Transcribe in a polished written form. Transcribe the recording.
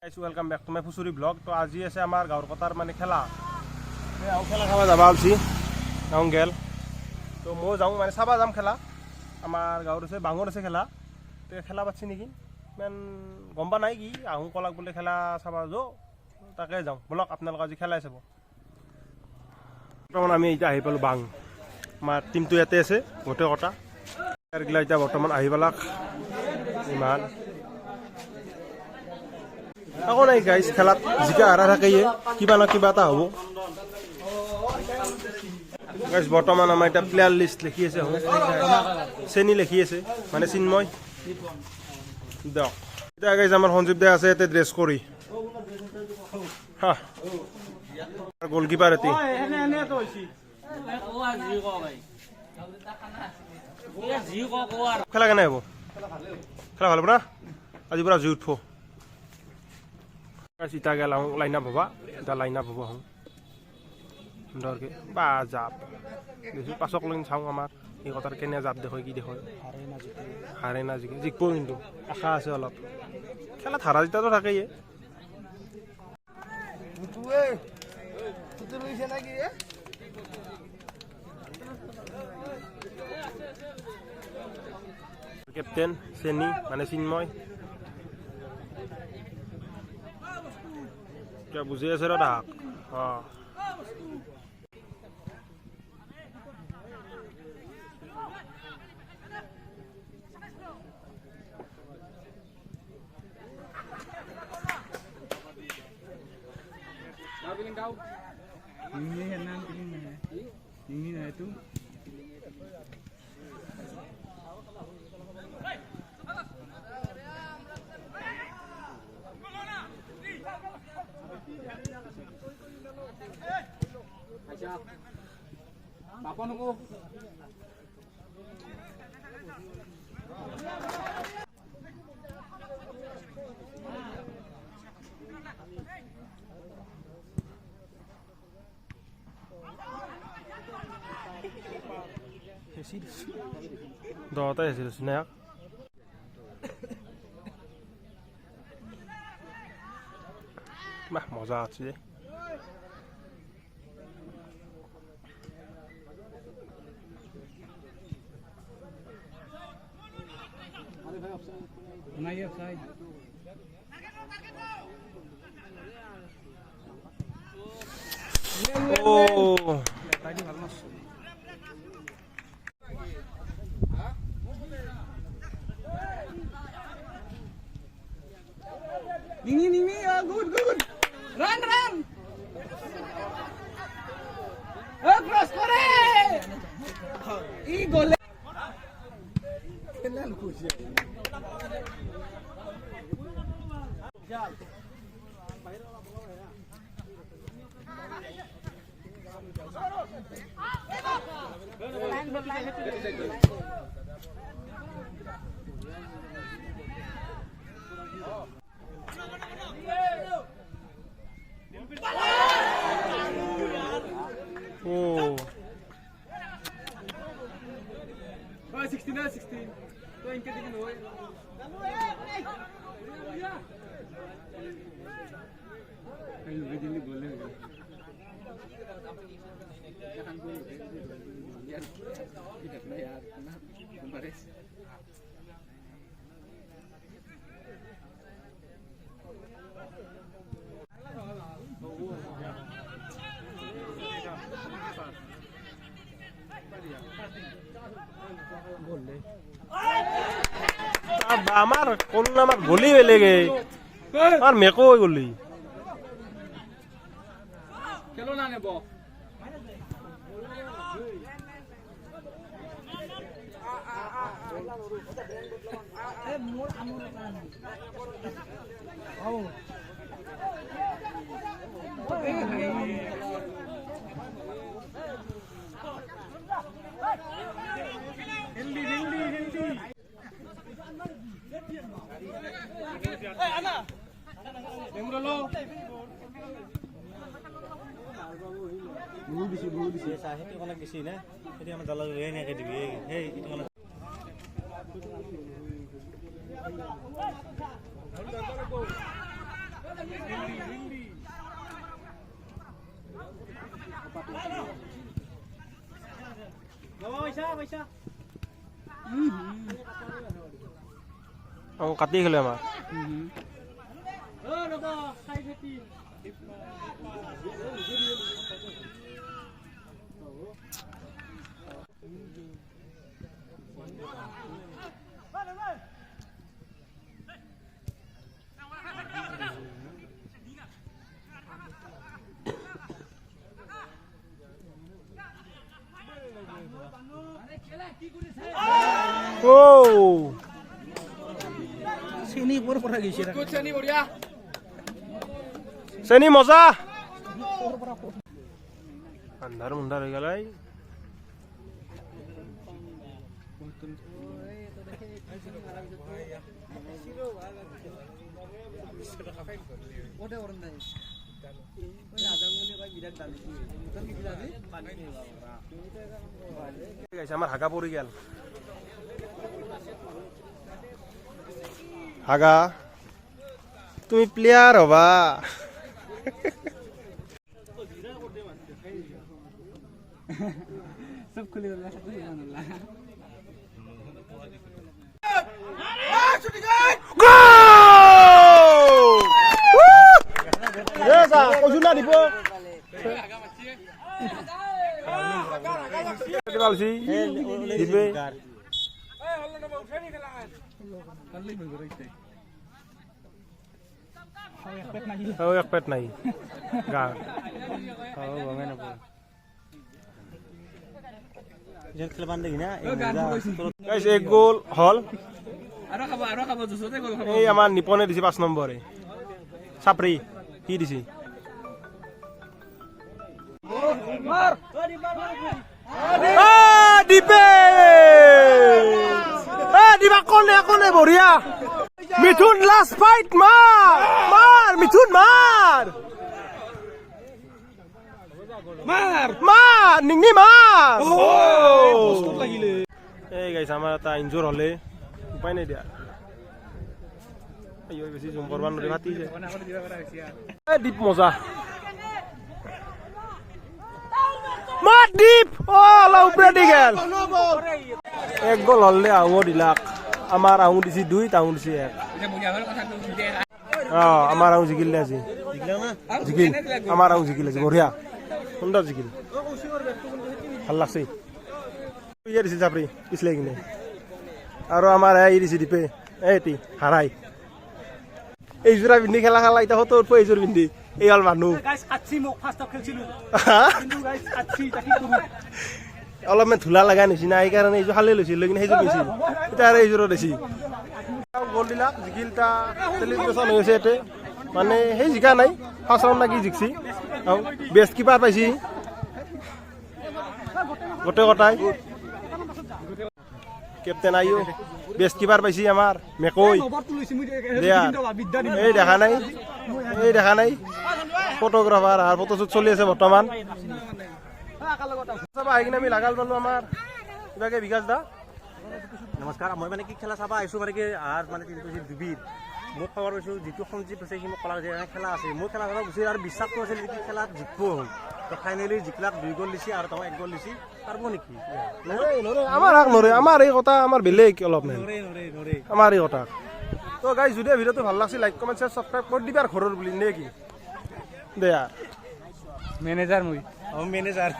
Welcome back to my फुसुरी blog. तो आज আছে আমাৰ গাঁৱৰ কথাৰ মানে খেলা খেলা চাব যাবা ওলছি গাঁও গেল। তো মই যাওঁ মানে চাবা যাম খেলা। আমাৰ গাঁৱৰ আছে বাঙৰ আছে খেলা তো খেলা পাচ্ছি নেকি ইমান গম পা নাই কি আহোঁ কলাক বোলে খেলা চাবা যাওঁ তাকে যাওঁ বলক আপোনালোকে আজি খেলাই চাব। বৰ্তমান আমি এতিয়া আহি পালোঁ বাং আমাৰ টিমটো ইয়াতে আছে গোটেই কটা গিলা এতিয়া বৰ্তমান আহি পালাক ইমান আকৌ নাই গাইজ খেলাত জিকা হাৰা থাকেয়ে কিবা না কিবা এটা হ'ব। গাইজ বৰ্তমান আমাৰ এতিয়া প্লেয়াৰ লিষ্ট লিখি আছে চেনি লিখি আছে মানে চিন্ময় দিয়ক। এতিয়া গাইজ আমাৰ সঞ্জীৱ দা আছে ইয়াতে ড্ৰেছ কৰি হা গলকিপাৰ এটি খেলা কেনে হ'ব খেলা ভাল হ'ব না আজিৰ পৰা জুই উঠব। ইটা গেল লাইন আপ হবা এটা লাইন আপ হব সুন্দৰকে বা জাপ দেখি পাছক লৈ চাওঁ আমাৰ এই কথাৰ কেনে জাপ দেখুৱাই কি দেখুৱাই হাৰে না জিকে জিকব কিন্তু আশা আছে অলপ খেলাত হাৰা জিতাতো থাকেই। কেপ্টেইন চেনি মানে চিন্ময় क्या बुझे আছে ৰ ডাক Bapak nunggu. Dota ya sih snack. Mah মজা আছে नहीं ऑफसाइड ओ ताकि ভালো না নি গুড রান ক্রস করে ই গোলে খেলাল খুশি Oh. 16 तो इनके दिखने हुए दिल्ली बोले यार আমার কোন আমার গলি বেলে গে আর মেকো গলি খেলো না নেব বহুত দিছে সেইটো কলে বেছি না সেইটো আমাৰ দলৰ লৈ নাকে দিবি এই এইটো কলে কাটি খেলে আমাৰ চেনি মজা আন্ধাৰ মুন্ধাৰ হৈ গেল আমাৰ হাগা পৰি গেল হাগা তুমি প্লেয়ার হবা सब खुली এক পেট নাই গা এক গোল হল এই আমার নিপনে দিছে 5 নম্বরে চাপৰি কি দিছে দিবে দিবা কোনে কোনে বঢ়িয়া মিঠুন লাস্ট ফাইট মার মার মিঠুন মার মার মার নিংনি মার এই গাইছে আমার এটা ইনজোর হলে উপায় নাই দিয়া আইও বেশি জুম করবার নরে ভাতি যে এ দীপ মজা মার দীপ ও লা উপরে দি গেল এক গোল হলে আউঁ দিলাক আমার আউঁ দিছি 2 তাউঁ দিছি 1 আমার আউঁ জিকিল আজি জিকিল আমার আউঁ জিকিল আজি বঢ়িয়া সুন্দর জিকিল ভাল লাগছে ইয়ে দিছে চাপৰি পিছলে কিনে আৰু আমাৰ এই দিছে দীপে এইটি হাৰাই এই জোৰা পিন্ধি খেলা খেলা এতিয়া হতৰ এই জোৰ পিন্ধি এই হল মানুহ অলপমান ধূলা লগা নিচিনা সেইকাৰণে এইযোৰ খালে লৈছিল কিন্তু সেইযোৰ পিন্ধিছিল এতিয়া আৰু এইযোৰো দিছি গ'ল দিলা জিকিলটা চেলিব্ৰেশ্যন হৈ আছে ইয়াতে মানে সেই জিকা নাই ফাৰ্ষ্ট ৰাউণ্ড লাগি জিকছি বেষ্ট কিপাৰ পাইছি গোটেই কটাই কেপ্টেন আইও বেষ্ট কিপাৰ পাইছি আমাৰ মেকৈ এই দেখা নাই ফটোগ্ৰাফাৰ আৰু ফটোশ্বুট চলি আছে বৰ্তমান আহি কিনে আমি লাগাল পালো আমাৰ কিবাকে বিকাশ দা নমস্কাৰ মই মানে কি খেলা চাবা আহিছোঁ মানে কি আৰু মানে কি কৈছিল দুবিৰ মোক খবৰ পাইছোঁ যিটো সঞ্জীৱ আছে সি মোক ক'লা যে খেলা আছে মই খেলা চাব গুচি আৰু বিশ্বাসটো আছিল কি খেলাত জিকিব হ'ল তো ফাইনেলি জিকিলাক 2 গোল দিছে আৰু তেওঁ 1 গোল দিছে পাৰব নেকি আমাৰ হাক নৰে আমাৰ এই কথা আমাৰ বেলেগ অলপমান আমাৰ এই কথা তো গাইজ যদি ভিডিঅ'টো ভাল লাগছে লাইক কমেণ্ট শ্বেয়াৰ ছাবস্ক্ৰাইব কৰি দিবা ঘৰৰ বুলি নে কি দে मैनेजर मुई মেনেজাৰ